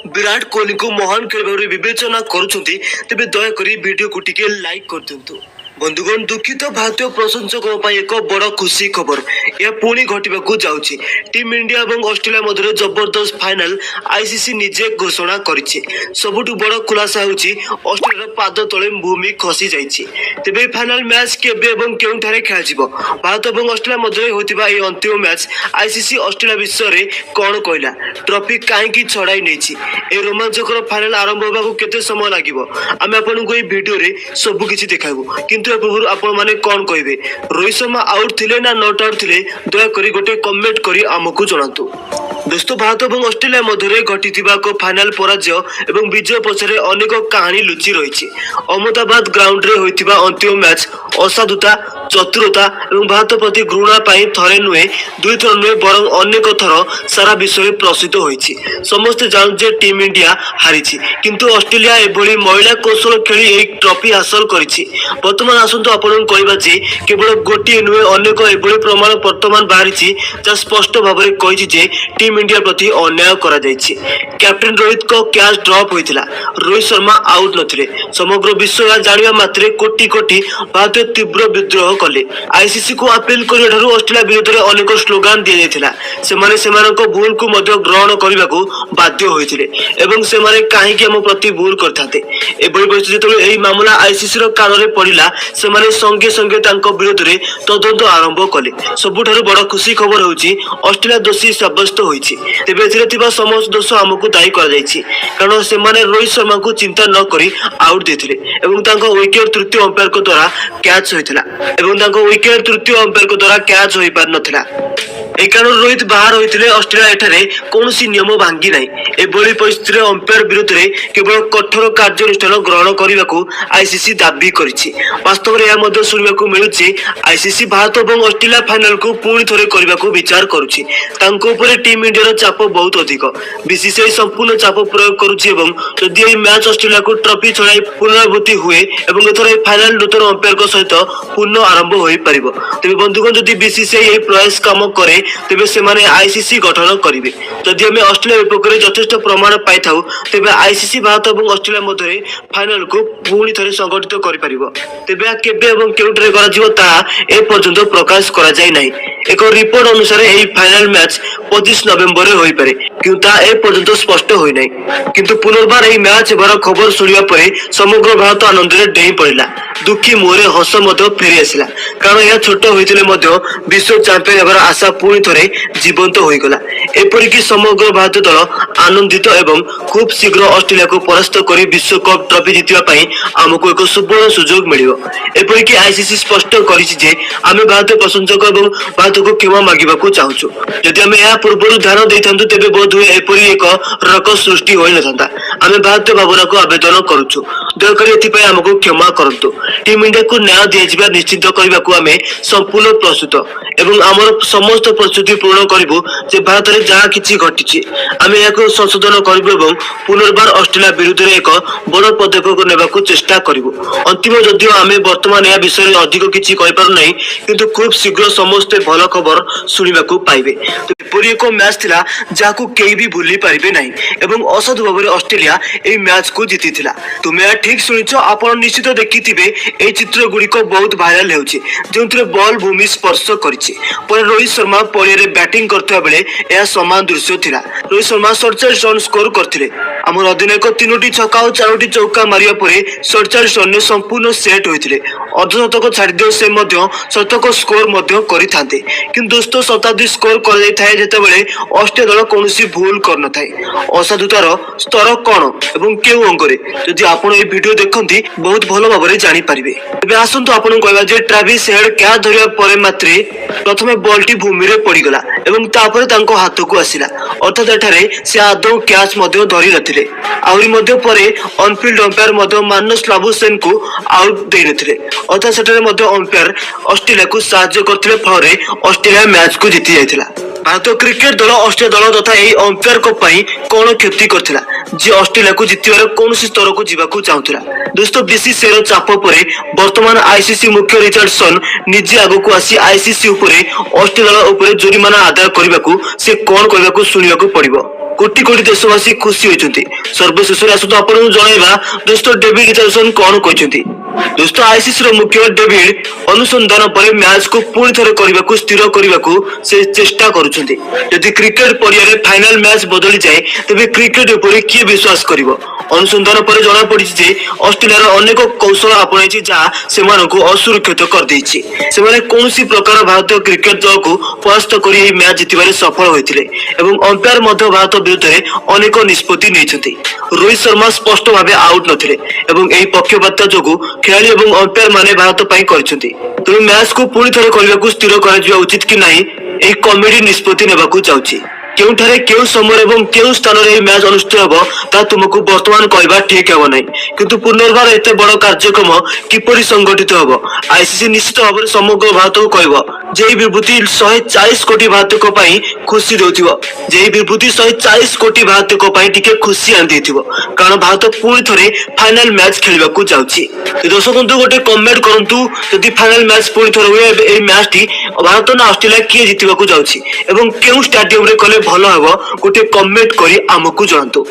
विराट कोहली को महान खेल विवेचना करुँच तेज दयाकोरी वीडियो को टिके लाइक कर दिंतु। बंधुगण दुखित भारतीय प्रशंसकों एक बड़ खुशी खबर यह पुणी घटवाक जाऊँगी। टीम इंडिया और ऑस्ट्रेलिया मध्य जबरदस्त फाइनल आईसीसी निजे घोषणा करिछि। सबुठु बड़ खुलासा होछि ऑस्ट्रेलिया पाद तले भूमि खसी जाइछि। तेबे फाइनल मैच केबे एवं केउठारे खेलाजिबो? भारत और ऑस्ट्रेलिया मध्य होतिबा ए अंतिम मैच आईसीसी ऑस्ट्रेलिया विषय रे कोन कहला? ट्रॉफी काहेकि छड़ाई नेछि? ए रोमांचकर फाइनल आरंभ होबाकू केते समय लागिबो? आमे आपनकू ए वीडियो रे सब किछि देखाइबो। किंतु पूर्व आपण माने कोन कहबे? रोहित शर्मा आउट थिले ना नॉट आउट थिले? दया करी गोटे कमेंट करी आमको जणातु। दोस्तों भारत और ऑस्ट्रेलिया मध्य घटिथिबा को फाइनल पराजय एवं विजय पछरे अनेक कहानी लुचि रही। अहमदाबाद ग्राउंड रे होइथिबा अंतिम मैच असाधुता चतुरता और भारत प्रति घृणा पाई थरे नुहे दुई थर नुहे बरं अनेक थर सारा विश्व में प्रसिद्ध होइछि। समस्त जानू जे टीम इंडिया हारिछि किंतु ऑस्ट्रेलिया एभली महिला कौशल खेली एक ट्रॉफी हासिल करिछि। वर्तमान आसंतु आपन कहबा जे केवल गोटी नुहे अनेक एभली प्रमाण वर्तमान बाहरिछि जा स्पष्ट भाव में कहिछि जे टीम इंडिया प्रति अन्याय करा जाइछि। कैप्टन रोहित को कैच ड्रॉप होइतिला। रोहित शर्मा आउट नथिले। समग्र विश्व जानिबा मात्रे कोटी कोटी भारतीय तीव्र विद्रोह कले। आईसीसी को अपील करने ऑस्ट्रेलिया विरोध में अनेक स्लोगान दि जाइथिला। सेमाने सेमानक भूल को मध्य ग्रहण करबाकू बाध्य होइथिले एवं सेमाने काहेकि हम प्रति भूल करथाते। एभली परिस्थिति जेतबेले एही मामला आईसीसी रो कान रे पड़िला सेमाने संगे संगे तांको विरोध रे तदंत आरंभ कले। सबुठारु बड़ खुशी खबर होउची ऑस्ट्रेलिया दोषी साब्यस्त होइछि। तेबे एथिरे थिबा समस्त दोष हमकु दायी करा जाइछि कारण सेमाने रोहित शर्मा को चिंता न करी आउट देथिले एवं तांको विकेट तृतीय अंपायर को द्वारा कैच होइथिला एवं तांको विकेट तृतीय अंपायर को द्वारा कैच होई पार नथिला। ए कारण रोहित बाहर होइथिले ऑस्ट्रेलिया एठारे कोनोसी नियम भांगी नाही। एभली परिस्थिति रे अंपायर विरुद्ध रे केवल कठोर कार्यानुष्ठान ग्रहण करबाकू आईसीसी दाबी करिछि। वास्तव में यह मध्य सुनिबाकू मिलुछि आईसीसी भारत और ऑस्ट्रेलिया फाइनल को पुणी थरे करबाकू विचार करुछि। तांको ऊपर टीम इंडिया रो चाप बहुत अधिक। बीसीसीआई संपूर्ण चाप प्रयोग करुछि एवं यदि ए मैच ऑस्ट्रेलिया को ट्रॉफी छड़ाई पुनरावृत्ति हुए एवं एथर ए फाइनल नूतन अंपायर को सहित पुनः आरंभ होई परिबो। तेबे बंधुगण जदि बीसीसीआई ए प्रयास काम करे तेबे सेमाने आईसीसी गठन करिवे। जदि हमें ऑस्ट्रेलिया विपक्ष यथेष्ट प्रमाण पाई थाउ तेबे आईसीसी भारत और ऑस्ट्रेलिया मध्य फाइनल को पुणी थरे संगठित करि परिबो। तेबे केबे एवं केउटरे करा जिवो ता ए पर्यंत प्रकाश करा जाय नाही। एक रिपोर्ट अनुसार यही फाइनल मैच 25 नवेम्बर में होई पारे किंतु ए पर्यंत स्पष्ट होई नाही। किंतु पुनर्बार यही मैच हेबार खबर सुनिया परे समग्र भारत आनंद रे डेई पड़िला। दुखी मुहरे हस मध्य फेरी आसिला कारण यह छोट होइतिले मध्य विश्व चैंपियन हेबार आशा पुणी थरे जीवंत होई गला। एपरिकी समग्र भारतीय दल आनंदित एवं खूब शीघ्र ऑस्ट्रेलिया को परास्त करी विश्व कप ट्रॉफी जितिबा पई हमकु एक सुवर्ण सुजोग मिलिबो। एपरिकी आईसीसी स्पष्ट करिछि जे आमे भारतीय प्रशंसक एवं भारत को क्षमा मागिबाकू चाहूछु। जदि आमे या पूर्वरु ध्यान दैथांतु तेबे बोध हुए एपरि एक रक सृष्टि होई नथांता। आमे भारतीय भावना को आवेदन करूछु दयकरी एथिपई हमकु क्षमा करंतु। टीम इंडिया को न्याय दिजिबा निश्चित करबाकू आमे संपूर्ण प्रस्तुत एवं आमर समस्त प्रस्तुति पूर्ण करिबो जे भारत रे जहा किछि घटिछि आमे याको संशोधन करिबो एवं पुनर्बार ऑस्ट्रेलिया विरुद्ध रे एक बड़ पदक्षेप नेबाकू चेष्टा करिबो। अंतिम जदियो आमे वर्तमान या विषय रे अधिक किछि कहि पारु नै किंतु खूब शीघ्र समस्त भल खबर सुनिबाकू पाइबे। तो एपरि एक मैच थिला जाकू केही भी भूली पारिबे नै एवं असाधु भाबरे ऑस्ट्रेलिया ए मैच को जीतिथिला। तुमे ठीक सुनिछो आपण निश्चित देखिथिबे ए चित्र गुड़िक बहुत भाइराल हेउछि जोंतरे बॉल भूमि स्पर्श करिछि। पर रोहित शर्मा पड़िया बैटिंग करथिबा बेले यह समान दृश्य थिला। रोहित शर्मा 47 रन स्कोर करथिले। हमर अधिनायक 3टी छक्का और 4टी चौका मारिया परे 47 रन संपूर्ण सेट होइथिले। अर्धशतक छाड़ी दियो से मध्य शतक स्कोर मध्य करिथांते किंतु दोस्तों शताब्दी स्कोर कर जाय थाए जेतेबेले ऑस्ट्रेलिया दल कोनोसी भूल कर न थाए। असाधुतार स्तर कोन एवं केउ अंगरे जदि आपण ए वीडियो देखंती बहुत भलो भाबरे जानि परिबे। एबे आसंतु आपण कहबा जे ट्रेविस हेड क्या धरिया परे मात्रे प्रथमे बॉलटी भूमि रे पड़ी गला एवं तापर तांको हाथ को आसिला अर्थात एठारे से आदौ कैच मध्य धरि नथिले। आउरी मध्य परे ऑनफील्ड अंपायर मध्य मानस लाबुसेन को आउट दे नथिले अर्थात सेठारे मध्य अंपायर ऑस्ट्रेलिया को सहायता करथिले फलरे ऑस्ट्रेलिया मैच को जीति जायतिला। भारतीय क्रिकेट दल ऑस्ट्रेलिया दल तथा एही अंपायर को पई कोन क्षति करथिला जे ऑस्ट्रेलिया को जितिबार कोनोसी स्तर को जीवाकू चाहुथिला। दोस्तों बीसीसीआई रो चाप परे वर्तमान आईसीसी मुख्य रिचर्डसन निजे आगको आसी आईसीसी उपरे ऑस्ट्रेलिया उपरे जुरिमाना आदाय करबाकू से कोन करबाकू सुनिबाकू पड़िबो। कोटी कोटी देशवासी खुशी होइछन्ति। सर्वशेष आसु आपन जणाइबा दोस्तों डेविड रिचार्डसन कोन कहछन्ति। दोस्तों आईसीसी रो मुख्य डेविड अनुसंधान पर मैच को पुणी थरे करबा को स्थिर करबा को से चेष्टा करूछन्ति। यदि क्रिकेट पड़िया रे फाइनल मैच बदली जाए तबे क्रिकेट ऊपर किए विश्वास करिवो। अनुसंधान पर जणा पड़िछि जे ऑस्ट्रेलिया अनेक कौशल आपणाइछि जा सेमानकु असुरक्षित कर दैछि। सेमाने कोनोसी प्रकार भारतीय क्रिकेट दल को परास्त करी एही मैच जितिबारे सफल होइथिले एवं अंपायर मध्य भारत विरुद्ध रे अनेक निष्पत्ति नेइछन्ति। रोहित शर्मा स्पष्ट भाबे आउट नथिले एवं एही पक्षपात जोगु खेलाड़ी एवं अंपायर माने भारत पई करछन्ति। तेणु मैच को पुणी थरे करबाकू स्थिर कराजिबा उचित कि नाही एही कमिटी निष्पत्ति नेबाकू चाउछि। केउठारे केउ समय एवं केउ स्थान रे मैच अनुष्ठित हबो ता तुमको वर्तमान कहबा ठीक हेबो नै, किंतु पुनर्बार एते बड़ कार्यक्रम किपरि संगठित हबो आईसीसी निश्चित भाबरे समग्र भारत को कहबो जे विभूति 140 कोटी भारतीय पई खुशी देउथिबो। जे विभूति 140 कोटी भारतीय पई टिके खुशी आन देथिबो कारण भारत पूरी थरे फाइनल मैच खेलिबाकू जाउछि। दर्शक बंधु गोटे कमेंट करंतु यदि फाइनल मैच पूरी थरे हुए ए मैच टी भारत ना ऑस्ट्रेलिया किए जितिबाकू जाउछि एवं केउ स्टेडियम रे कले भलो हबो गोटे कमेंट करी हमकु जणांतु।